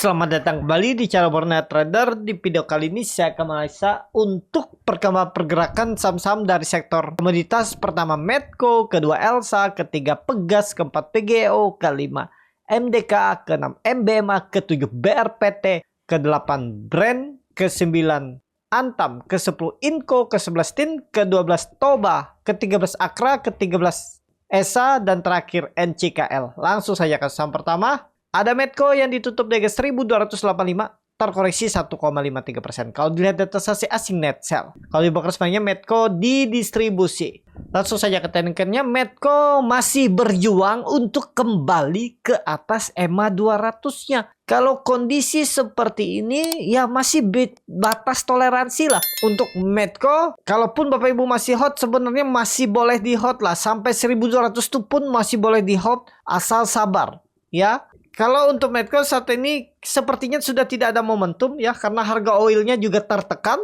Selamat datang kembali di channel Borneo Trader. Di video kali ini saya akan menganalisa untuk perkembangan pergerakan saham-saham dari sektor komoditas. Pertama Medco, kedua Elsa, ketiga Pegas, keempat PGO, kelima MDK, keenam MBMA, ketujuh BRPT, kedelapan Brand, kesembilan Antam, ke-10 Inco, ke-11 TIN, ke-12 Toba, ke-13 Akra, ke-13 ESA, dan terakhir NCKL. Langsung saja ke saham pertama. Ada Medco yang ditutup di harga 1285, terkoreksi 1,53%. Kalau dilihat data transaksi asing net sell. Kalau di broker semuanya Medco didistribusi. Langsung saja ke teknikernya. Medco masih berjuang untuk kembali ke atas EMA 200-nya. Kalau kondisi seperti ini ya masih batas toleransi lah untuk Medco. Kalaupun Bapak Ibu masih hot, sebenarnya masih boleh di hot lah. Sampai 1200 itu pun masih boleh di hot asal sabar ya. Kalau untuk Medco saat ini sepertinya sudah tidak ada momentum ya, karena harga oilnya juga tertekan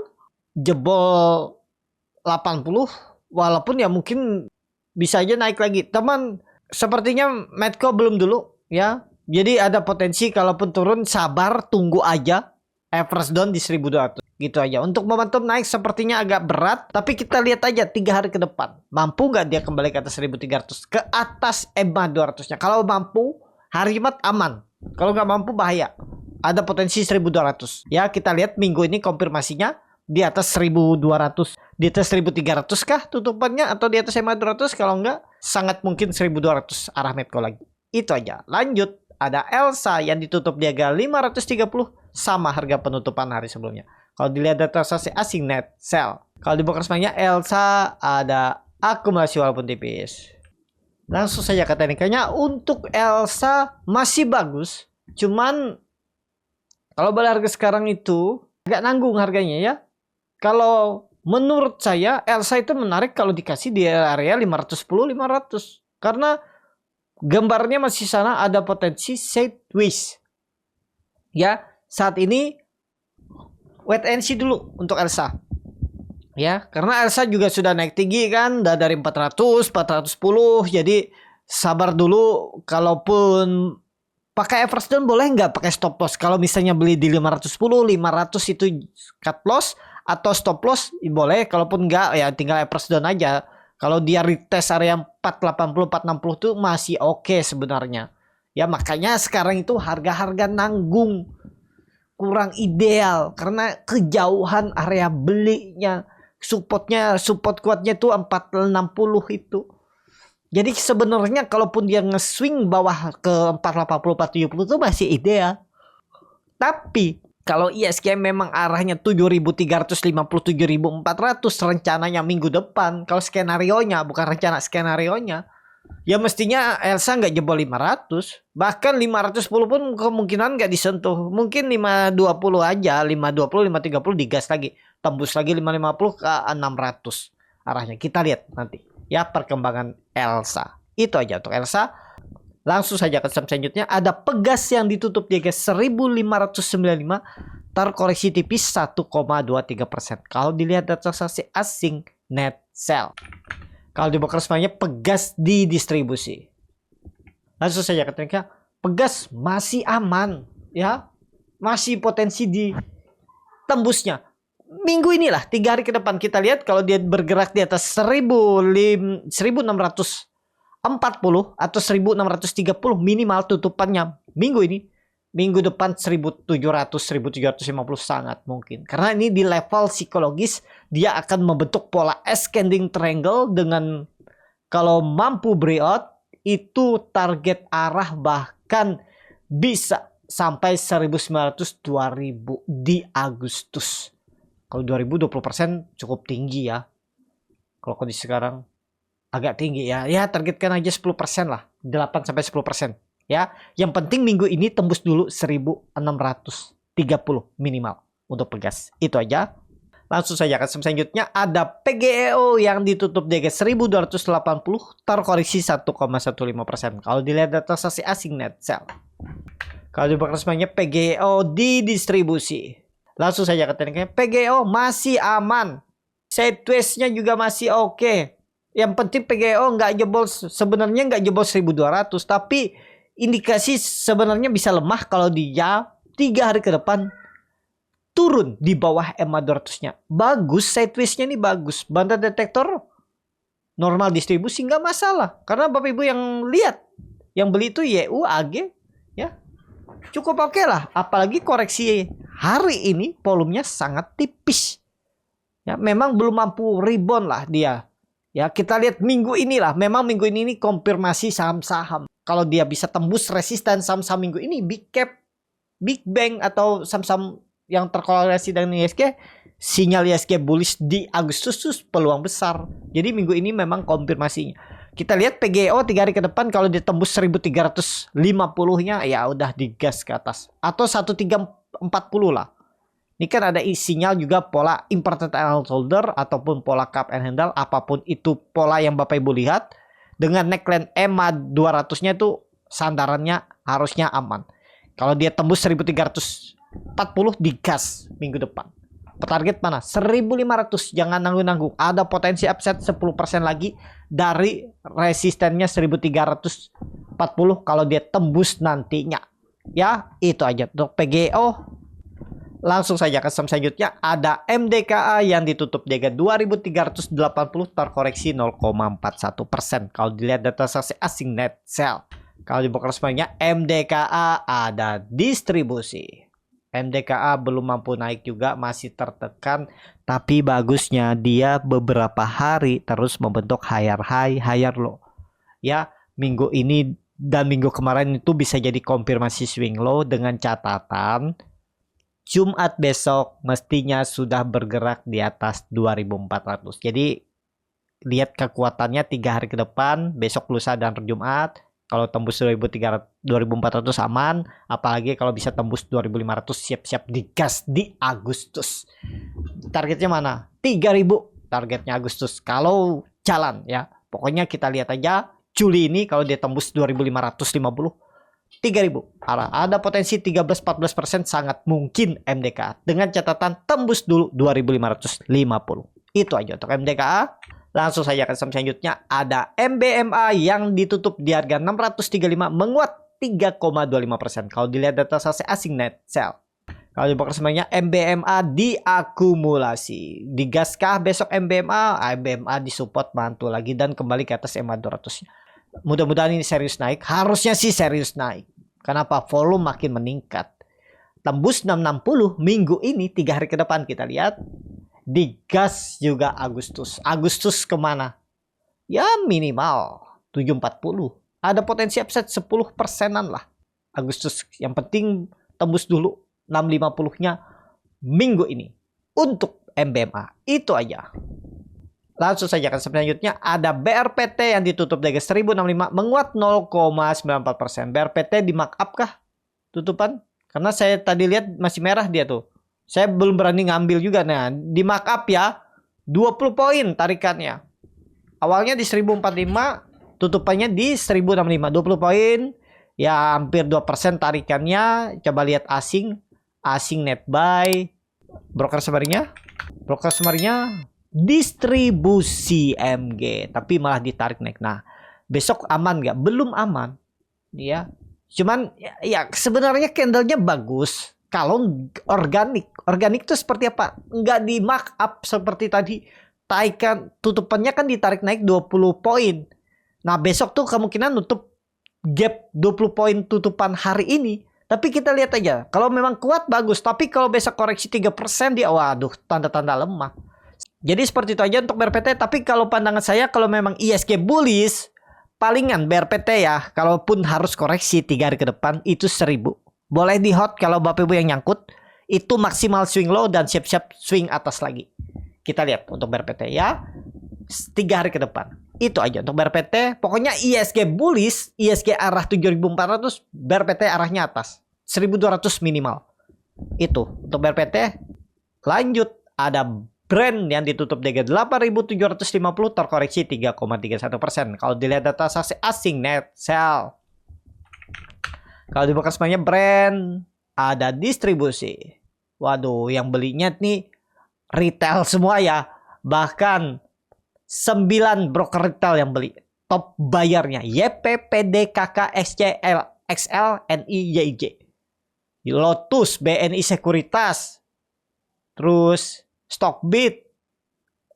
jebol 80, walaupun ya mungkin bisa aja naik lagi. Teman, sepertinya Medco belum dulu ya. Jadi ada potensi kalaupun turun sabar, tunggu aja. Average down di 1200 gitu aja. Untuk momentum naik sepertinya agak berat, tapi kita lihat aja 3 hari ke depan. Mampu nggak dia kembali ke atas 1300, ke atas EMA 200-nya? Kalau mampu, hari Jumat aman. Kalau nggak mampu bahaya. Ada potensi 1200. Ya, kita lihat minggu ini konfirmasinya di atas 1200. Di atas 1300 kah tutupannya atau di atas EMA 200? Kalau nggak, sangat mungkin 1200 arah Medco lagi. Itu aja. Lanjut, ada Elsa yang ditutup di harga 530 sama harga penutupan hari sebelumnya. Kalau dilihat data transaksi asing net sell. Kalau di broker semuanya Elsa ada akumulasi walaupun tipis. Langsung saja ke teknikanya. Untuk Elsa masih bagus, cuman kalau balik harga sekarang itu agak nanggung harganya ya. Kalau menurut saya Elsa itu menarik kalau dikasih di area 510-500, karena gambarnya masih sana, ada potensi sideways ya. Saat ini wait and see dulu untuk Elsa ya, karena Elsa juga sudah naik tinggi kan, udah dari 400, 410, jadi sabar dulu. Kalaupun pakai average down boleh nggak pakai stop loss. Kalau misalnya beli di 510, 500 itu cut loss atau stop loss boleh. Kalaupun nggak ya tinggal average down aja. Kalau dia retest area 480, 460 tuh masih oke sebenarnya. Ya makanya sekarang itu harga-harga nanggung, kurang ideal karena kejauhan area belinya. Support kuatnya tuh 460 itu. Jadi sebenarnya kalaupun dia nge-swing bawah ke 480 470 itu masih ideal. Tapi kalau ISG memang arahnya 7350 7400 rencananya minggu depan, kalau skenarionya, bukan rencana, skenarionya, ya mestinya Elsa nggak jebol 500. Bahkan 510 pun kemungkinan nggak disentuh. Mungkin 520 aja, 520, 530 digas lagi. Tembus lagi 550 ke 600 arahnya. Kita lihat nanti ya perkembangan Elsa. Itu aja untuk Elsa. Langsung saja ke saham selanjutnya. Ada Pegas yang ditutup di harga 1595, terkoreksi tipis 1,23%. Kalau dilihat data transaksi asing net sell. Kalau di broker semuanya Pegas didistribusi. Langsung saja ke tekniknya. Pegas masih aman ya. Masih potensi di tembusnya. Minggu inilah 3 hari ke depan kita lihat kalau dia bergerak di atas 1640 atau 1630 minimal tutupannya minggu ini. Minggu depan 1700, 1750 sangat mungkin. Karena ini di level psikologis dia akan membentuk pola ascending triangle dengan kalau mampu breakout itu target arah bahkan bisa sampai 1900 2000 di Agustus. Kalau 2000 20% cukup tinggi ya. Kalau kondisi sekarang agak tinggi ya. Ya targetkan aja 10% lah. 8 sampai 10%. Ya, yang penting minggu ini tembus dulu 1630 minimal untuk Pegas. Itu aja. Langsung saja ke selanjutnya ada PGEO yang ditutup di harga 1280, terkoreksi 1,15%. Kalau dilihat data transaksi asing net sell. Kalau di broker semuanya PGEO didistribusi. Langsung saja ke tekniknya. PGEO masih aman. Sideways-nya juga masih oke. Yang penting PGEO nggak jebol, sebenarnya nggak jebol 1200, tapi indikasi sebenarnya bisa lemah kalau dia 3 hari ke depan turun di bawah EMA 200-nya. Bagus, sideways-nya ini bagus. Banda detektor normal distribusi nggak masalah. Karena Bapak Ibu yang lihat, yang beli itu YU, AG, ya cukup oke lah. Apalagi koreksi hari ini volumenya sangat tipis. Ya, memang belum mampu rebound lah dia. Ya, kita lihat minggu inilah. Memang minggu ini konfirmasi saham-saham. Kalau dia bisa tembus resisten saham-saham minggu ini, big cap, big bank atau saham-saham yang terkorelasi dengan ISG, sinyal ISG bullish di Agustus peluang besar. Jadi minggu ini memang konfirmasinya. Kita lihat PGO 3 hari ke depan kalau ditembus 1350-nya ya udah digas ke atas. Atau 1340 lah. Ini kan ada sinyal juga pola inverted and shoulder ataupun pola cup and handle. Apapun itu pola yang Bapak Ibu lihat. Dengan neckline EMA 200-nya itu sandarannya harusnya aman. Kalau dia tembus 1340 digas minggu depan. Target mana? 1500. Jangan nanggung-nanggung. Ada potensi upside 10% lagi dari resistennya 1340 kalau dia tembus nantinya. Ya, itu aja untuk PGO. Langsung saja ke saham selanjutnya. Ada MDKA yang ditutup di harga 2380 terkoreksi 0,41%. Kalau dilihat data saksi asing net sell. Kalau di broker semuanya MDKA ada distribusi. MDKA belum mampu naik juga, masih tertekan. Tapi bagusnya dia beberapa hari terus membentuk higher high, higher low. Ya, minggu ini dan minggu kemarin itu bisa jadi konfirmasi swing low dengan catatan Jumat besok mestinya sudah bergerak di atas 2400. Jadi lihat kekuatannya 3 hari ke depan, besok, lusa, dan Jumat. Kalau tembus 2400 aman, apalagi kalau bisa tembus 2500 siap-siap digas di Agustus. Targetnya mana? 3000 targetnya Agustus. Kalau jalan ya. Pokoknya kita lihat aja Juli ini kalau dia tembus 2550, 3000. Ada potensi 13-14% sangat mungkin MDKA. Dengan catatan tembus dulu 2550. Itu aja untuk MDKA. Langsung saja ke saham selanjutnya. Ada MBMA yang ditutup di harga 635 menguat 3,25%. Kalau dilihat data saham asing net sell. Kalau di broker semuanya MBMA diakumulasi. Digaskah besok MBMA? MBMA disupport mantul lagi dan kembali ke atas EMA 200. Mudah-mudahan ini serius naik. Harusnya sih serius naik. Kenapa? Volume makin meningkat. Tembus 660 minggu ini 3 hari ke depan kita lihat. Digas juga Agustus. Agustus kemana? Ya minimal 740. Ada potensi upside 10%-an lah. Agustus yang penting tembus dulu 650-nya minggu ini. Untuk MBMA. Itu aja. Langsung saja ke selanjutnya. Ada BRPT yang ditutup dari 1065 menguat 0,94%. BRPT di markup kah tutupan? Karena saya tadi lihat masih merah dia tuh. Saya belum berani ngambil juga. Nah, di markup ya 20 poin tarikannya. Awalnya di 1045, tutupannya di 1065. 20 poin. Ya hampir 2% tarikannya. Coba lihat asing. Asing net buy. Broker semarinya. Broker semarinya distribusi MG. Tapi malah ditarik naik. Nah, besok aman nggak? Belum aman. Ya. Cuman ya sebenarnya candlenya bagus. Kalau organik itu seperti apa? Nggak di markup seperti tadi. Tarikan tutupannya kan ditarik naik 20 poin. Nah besok tuh kemungkinan nutup gap 20 poin tutupan hari ini. Tapi kita lihat aja. Kalau memang kuat bagus. Tapi kalau besok koreksi 3% dia waduh tanda-tanda lemah. Jadi seperti itu aja untuk BRPT. Tapi kalau pandangan saya kalau memang ISG bullish. Palingan BRPT ya. Kalaupun harus koreksi 3 hari ke depan itu 1000. Boleh di hot kalau Bapak Ibu yang nyangkut. Itu maksimal swing low dan siap-siap swing atas lagi. Kita lihat untuk BRPT ya. 3 hari ke depan. Itu aja untuk BRPT. Pokoknya ISG bullish. ISG arah 7400. BRPT arahnya atas. 1200 minimal. Itu untuk BRPT. Lanjut. Ada brand yang ditutup di 8.750 terkoreksi 3,31%. Kalau dilihat data saksi asing net sell. Kalau dibuka semuanya brand, ada distribusi. Waduh, yang belinya nih retail semua ya. Bahkan 9 broker retail yang beli. Top bayarnya YP, PD, KK, SCL, XL, NI, YJ. Lotus, BNI Sekuritas, terus Stockbit,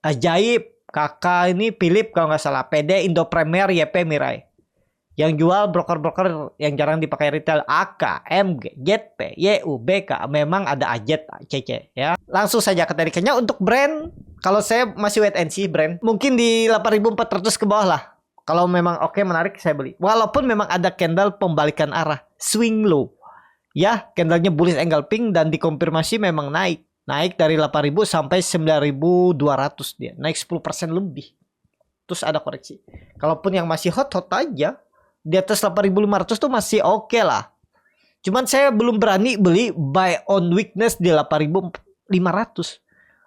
Ajaib, kakak ini Philip kalau nggak salah, PD, Indo Premier, YP, Mirai. Yang jual broker-broker yang jarang dipakai retail, AK, MG, JP, YU, BK, memang ada AJET, CC ya. Langsung saja ke tarikannya untuk brand. Kalau saya masih wait and see brand, mungkin di 8.400 ke bawah lah. Kalau memang oke menarik saya beli. Walaupun memang ada candle pembalikan arah, swing low. Ya, candlenya bullish engulfing dan dikonfirmasi memang naik. Naik dari 8.000 sampai 9.200 dia. Naik 10% lebih. Terus ada koreksi. Kalaupun yang masih hot-hot aja, di atas 8.500 tuh masih oke lah. Cuman saya belum berani beli buy on weakness di 8.500.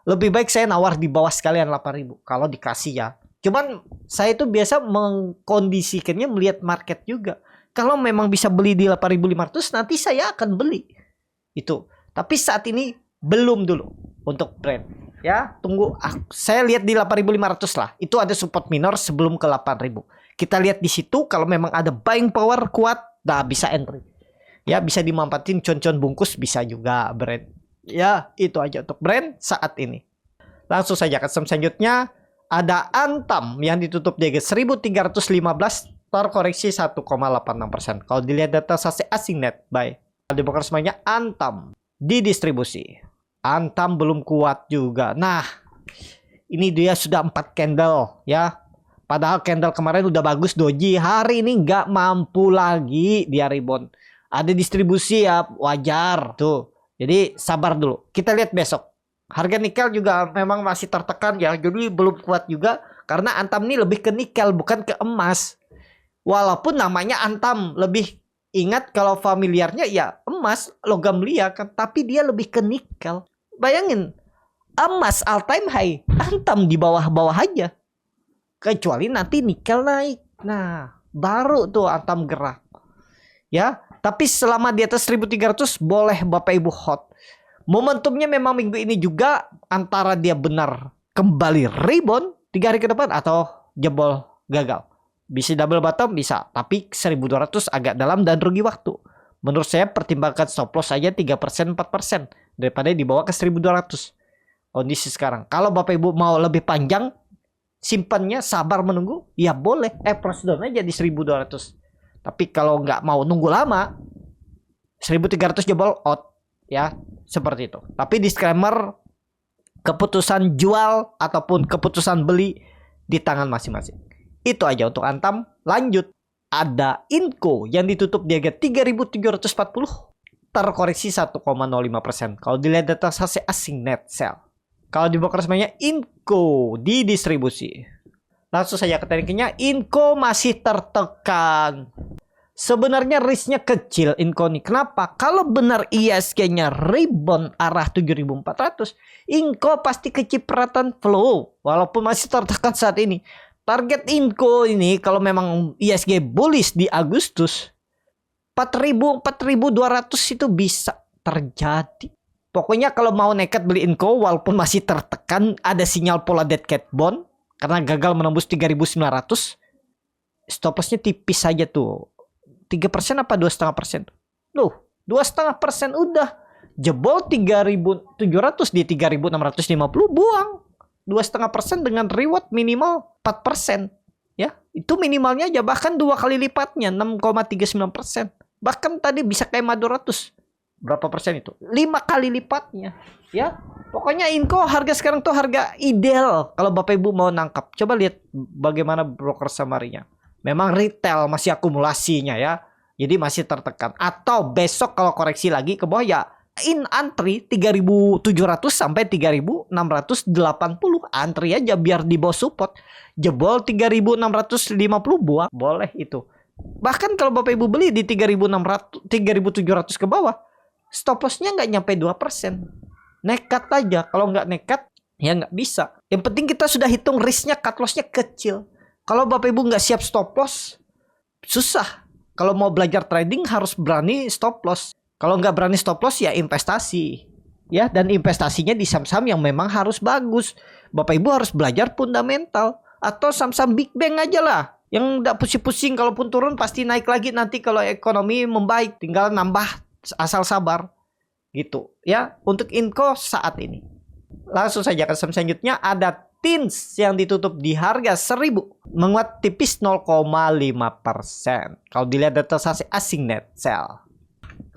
Lebih baik saya nawar di bawah sekalian 8.000 kalau dikasih ya. Cuman saya itu biasa mengkondisikannya melihat market juga. Kalau memang bisa beli di 8.500 nanti saya akan beli. Itu. Tapi saat ini belum dulu untuk brand. Ya, tunggu. Saya lihat di 8.500 lah. Itu ada support minor sebelum ke 8.000. Kita lihat di situ kalau memang ada buying power kuat, dah bisa entry. Ya, bisa dimanfaatin con-con bungkus bisa juga brand. Ya, itu aja untuk brand saat ini. Langsung saja ke selanjutnya. Ada Antam yang ditutup di 1.315, terkoreksi 1,86%. Kalau dilihat data sasi asing net buy, dibongkar semuanya Antam didistribusi. Antam belum kuat juga. Nah, ini dia sudah 4 candle ya. Padahal candle kemarin udah bagus doji, hari ini nggak mampu lagi dia rebound. Ada distribusi ya, wajar tuh. Jadi sabar dulu. Kita lihat besok. Harga nikel juga memang masih tertekan ya. Jadi belum kuat juga. Karena Antam ini lebih ke nikel bukan ke emas. Walaupun namanya Antam. Lebih ingat kalau familiarnya ya emas, logam mulia kan. Tapi dia lebih ke nikel. Bayangin. Emas all time high. Antam di bawah-bawah aja. Kecuali nanti nikel naik. Nah baru tuh Antam gerak. Ya. Tapi selama di atas 1.300 boleh Bapak Ibu hot. Momentumnya memang minggu ini juga antara dia benar kembali rebound 3 hari ke depan atau jebol gagal. Bisa double bottom bisa, tapi 1.200 agak dalam dan rugi waktu. Menurut saya pertimbangkan stop loss aja 3% 4% daripada dibawa ke 1.200. Kondisi sekarang. Kalau Bapak Ibu mau lebih panjang simpannya sabar menunggu, ya boleh. Press down aja di 1.200. Tapi kalau nggak mau nunggu lama 1.300 jebol out ya. Seperti itu. Tapi disclaimer, keputusan jual ataupun keputusan beli di tangan masing-masing. Itu aja untuk Antam. Lanjut. Ada Inco yang ditutup di harga 3.740. Terkoreksi 1,05%. Kalau dilihat data sasi asing net sell. Kalau dibongkar semuanya Inco didistribusi. Langsung saja ke tekniknya. Inco masih tertekan. Sebenarnya risknya kecil Inco nih. Kenapa? Kalau benar ISG-nya rebound arah 7.400, Inco pasti kecipratan flow. Walaupun masih tertekan saat ini. Target Inco ini kalau memang ISG bullish di Agustus, 4.200 itu bisa terjadi. Pokoknya kalau mau nekat beli Inco walaupun masih tertekan, ada sinyal pola dead cat bond. Karena gagal menembus 3.900. Stop loss-nya tipis saja tuh. 3% apa 2,5%? Loh, 2,5% udah. Jebol 3.700 di 3.650 buang. 2,5% dengan reward minimal 4%. Ya, itu minimalnya aja bahkan 2 kali lipatnya 6,39%. Bahkan tadi bisa kayak 500. Berapa persen itu? 5 kali lipatnya. Ya, pokoknya Inco harga sekarang tuh harga ideal kalau Bapak Ibu mau nangkap. Coba lihat bagaimana broker summary-nya. Memang retail masih akumulasinya ya. Jadi masih tertekan. Atau besok kalau koreksi lagi ke bawah ya in antri 3.700 sampai 3.680. Antri aja biar di bawah support. Jebol 3.650 buang. Boleh itu. Bahkan kalau Bapak Ibu beli di 3.600, 3.700 ke bawah. Stop loss-nya nggak nyampe 2%. Nekat aja. Kalau nggak nekat ya nggak bisa. Yang penting kita sudah hitung risknya, cut loss-nya kecil. Kalau Bapak Ibu nggak siap stop loss, susah. Kalau mau belajar trading harus berani stop loss. Kalau nggak berani stop loss ya investasi. Ya, dan investasinya di saham-saham yang memang harus bagus. Bapak Ibu harus belajar fundamental. Atau saham-saham Big Bang aja lah. Yang nggak pusing-pusing, kalaupun turun pasti naik lagi nanti kalau ekonomi membaik. Tinggal nambah asal sabar gitu ya untuk info saat ini. Langsung saja ke saham selanjutnya, ada TINS yang ditutup di harga 1000, menguat tipis 0,5%. Kalau dilihat data transaksi asing net sell.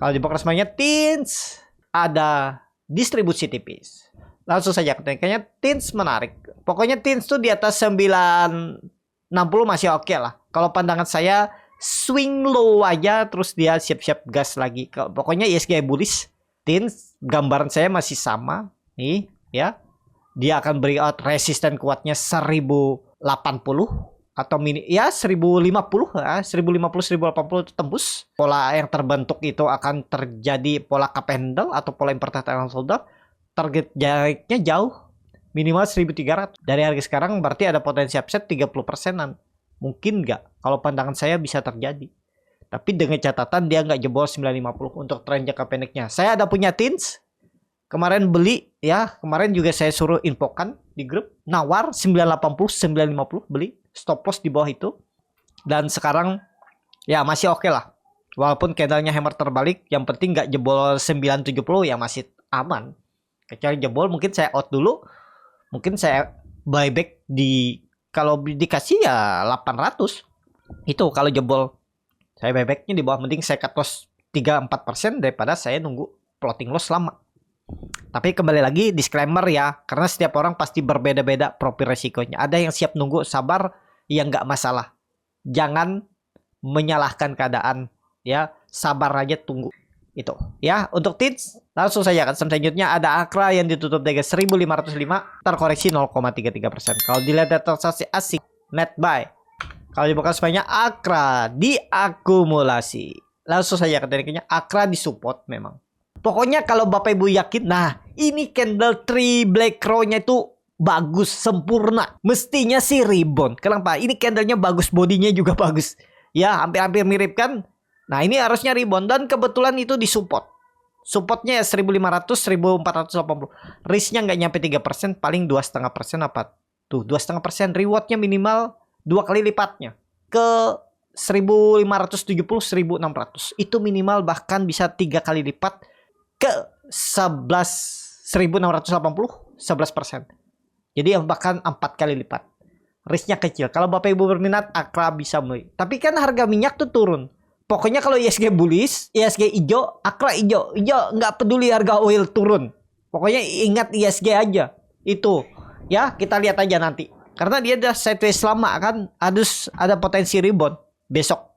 Kalau di broker semuanya TINS ada distribusi tipis. Langsung saja kayaknya TINS menarik. Pokoknya TINS tuh di atas 960 masih oke lah. Kalau pandangan saya swing low aja terus dia siap-siap gas lagi. Pokoknya ISG bullish. TINS gambaran saya masih sama nih ya. Dia akan beri out resisten kuatnya 1080 atau mini ya 1050 ya, 1080 itu tembus. Pola yang terbentuk itu akan terjadi pola cup handle atau pola imperfect holder. Target jaraknya jauh, minimal 1300. Dari harga sekarang berarti ada potensi upside 30%-an. Mungkin nggak? Kalau pandangan saya bisa terjadi. Tapi dengan catatan dia nggak jebol 950 untuk tren jangka pendeknya. Saya ada punya TINS. Kemarin beli ya, kemarin juga saya suruh infokan di grup, nawar 980, 950 beli, stop loss di bawah itu. Dan sekarang ya masih oke lah. Walaupun candlenya hammer terbalik, yang penting nggak jebol 970 ya masih aman. Kecuali jebol mungkin saya out dulu. Mungkin saya buyback di kalau dikasih ya 800. Itu kalau jebol. Saya buybacknya di bawah, mending saya cut loss 3-4% daripada saya nunggu floating loss lama. Tapi kembali lagi disclaimer ya, karena setiap orang pasti berbeda-beda profil resikonya. Ada yang siap nunggu, sabar, yang nggak masalah. Jangan menyalahkan keadaan, ya sabar aja tunggu. Itu ya untuk tips. Langsung saja kan selanjutnya ada Akra yang ditutup dengan 1505, terkoreksi 0,33%. Kalau dilihat data transaksi asing net buy, kalau dibuka sebanyak Akra diakumulasi. Langsung saja katanya Akra disupport memang. Pokoknya kalau Bapak Ibu yakin, nah ini candle tree black crow-nya itu bagus, sempurna. Mestinya sih rebound. Kenapa? Ini candlenya bagus, bodinya juga bagus. Ya, hampir-hampir mirip kan? Nah, ini harusnya rebound. Dan kebetulan itu disupport. Supportnya ya 1500, 1480. Risknya nggak nyampe 3%, paling 2,5% apa? Tuh, 2,5%. Rewardnya minimal 2 kali lipatnya. Ke 1570, 1600. Itu minimal bahkan bisa 3 kali lipat. Ke 1680, 11%. Jadi bahkan 4 kali lipat. Risknya kecil. Kalau Bapak Ibu berminat, Akra bisa beli. Tapi kan harga minyak tuh turun. Pokoknya kalau ISG bullish, ISG hijau, Akra hijau. Hijau nggak peduli harga oil turun. Pokoknya ingat ISG aja. Itu. Ya, kita lihat aja nanti. Karena dia udah sideways lama kan. Ada potensi rebound besok.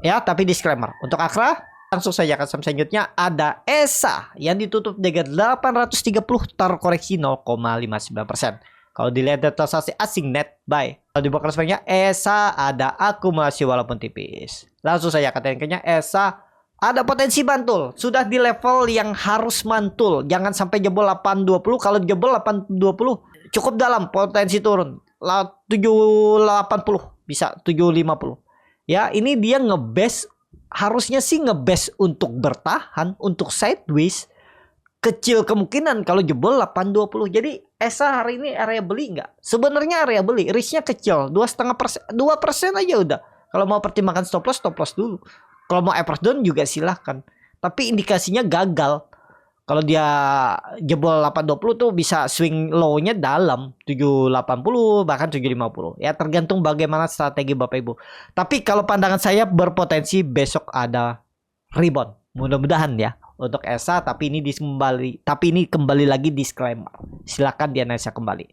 Ya, tapi disclaimer. Untuk Akra, langsung saja ke saham selanjutnya ada ESA yang ditutup dengan 830, terkoreksi 0,59%. Kalau dilihat data transaksi asing net buy, kalau dibuka sebanyak ESA ada akumulasi walaupun tipis. Langsung saja katakannya ESA ada potensi mantul, sudah di level yang harus mantul, jangan sampai jebol 820. Kalau jebol 820 cukup dalam, potensi turun 780 bisa 750. Ya, ini dia ngebase. Harusnya sih ngebase untuk bertahan, untuk sideways. Kecil kemungkinan kalau jebol 820. Jadi ESA hari ini area beli nggak? Sebenarnya area beli, risknya kecil, 2,5%, 2% aja udah. Kalau mau pertimbangkan stop loss dulu. Kalau mau average down juga silahkan. Tapi indikasinya gagal. Kalau dia jebol 820 tuh bisa swing low-nya dalam 780 bahkan 750. Ya tergantung bagaimana strategi Bapak Ibu. Tapi kalau pandangan saya berpotensi besok ada rebound. Mudah-mudahan ya untuk ESA, tapi ini kembali lagi disclaimer. Silakan dianalisa kembali.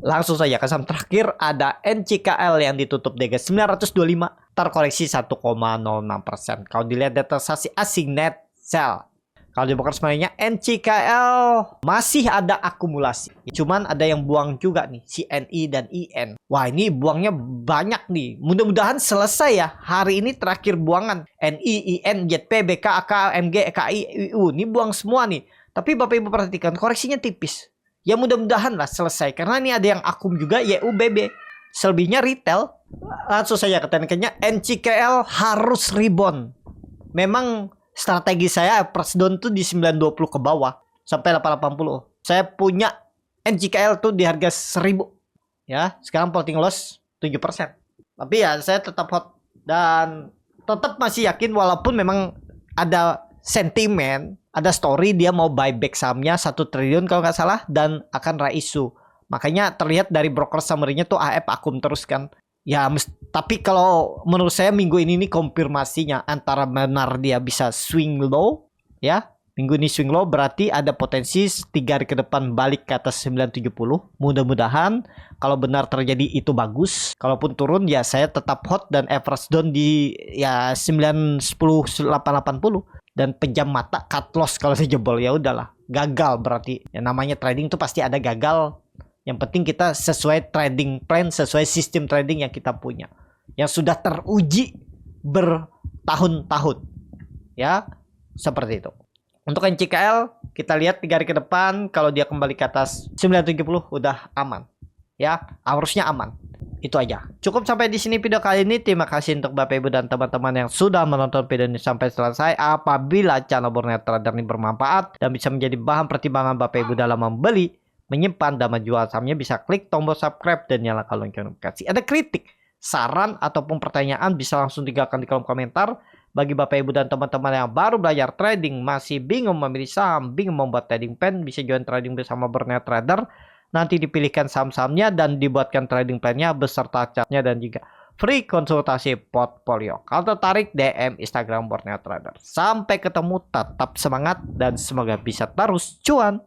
Langsung saja ke saham terakhir ada NCKL yang ditutup dengan 925, terkoreksi 1,06%. Kalau dilihat data transaksi asing net sell, kalau di broker semuanya NCKL masih ada akumulasi. Cuman ada yang buang juga nih, CNI dan IN. Wah, ini buangnya banyak nih. Mudah-mudahan selesai ya. Hari ini terakhir buangan. NI, IN, JP, BK, AK, MG, EKI, IU. Ini buang semua nih. Tapi Bapak Ibu perhatikan koreksinya tipis. Ya mudah-mudahan lah selesai. Karena ini ada yang akum juga, YUBB. Selebihnya retail. Langsung saja ketentuannya NCKL harus rebound. Memang strategi saya price down tuh di 920 ke bawah sampai 880. Saya punya NCKL tuh di harga 1000. Ya, sekarang floating loss 7%. Tapi ya saya tetap hot dan tetap masih yakin walaupun memang ada sentimen, ada story dia mau buyback sahamnya 1 triliun kalau nggak salah dan akan raisu. Makanya terlihat dari broker summary-nya tuh AF akum terus kan. Ya, tapi kalau menurut saya minggu ini nih konfirmasinya antara benar dia bisa swing low ya. Minggu ini swing low berarti ada potensi 3 hari ke depan balik ke atas 970. Mudah-mudahan kalau benar terjadi itu bagus. Kalaupun turun ya saya tetap hot dan average down di ya 910 880 dan pejam mata cut loss kalau saya jebol ya udahlah. Gagal berarti. Ya namanya trading itu pasti ada gagal. Yang penting kita sesuai trading plan, sesuai sistem trading yang kita punya. Yang sudah teruji bertahun-tahun. Ya, seperti itu. Untuk NCKL, kita lihat 3 hari ke depan, kalau dia kembali ke atas 970 udah aman. Ya, harusnya aman. Itu aja. Cukup sampai di sini video kali ini. Terima kasih untuk Bapak Ibu dan teman-teman yang sudah menonton video ini sampai selesai. Apabila channel Borneo Trader ini bermanfaat dan bisa menjadi bahan pertimbangan Bapak Ibu dalam membeli, menyimpan, dan menjual sahamnya, bisa klik tombol subscribe dan nyalakan lonceng notifikasi. Ada kritik, saran, ataupun pertanyaan bisa langsung tinggalkan di kolom komentar. Bagi Bapak Ibu dan teman-teman yang baru belajar trading, masih bingung memilih saham, bingung membuat trading plan, bisa join trading bersama Borneo Trader. Nanti dipilihkan saham-sahamnya dan dibuatkan trading plan-nya beserta chartnya dan juga free konsultasi portfolio. Kalau tertarik, DM Instagram Borneo Trader. Sampai ketemu, tetap semangat dan semoga bisa terus cuan.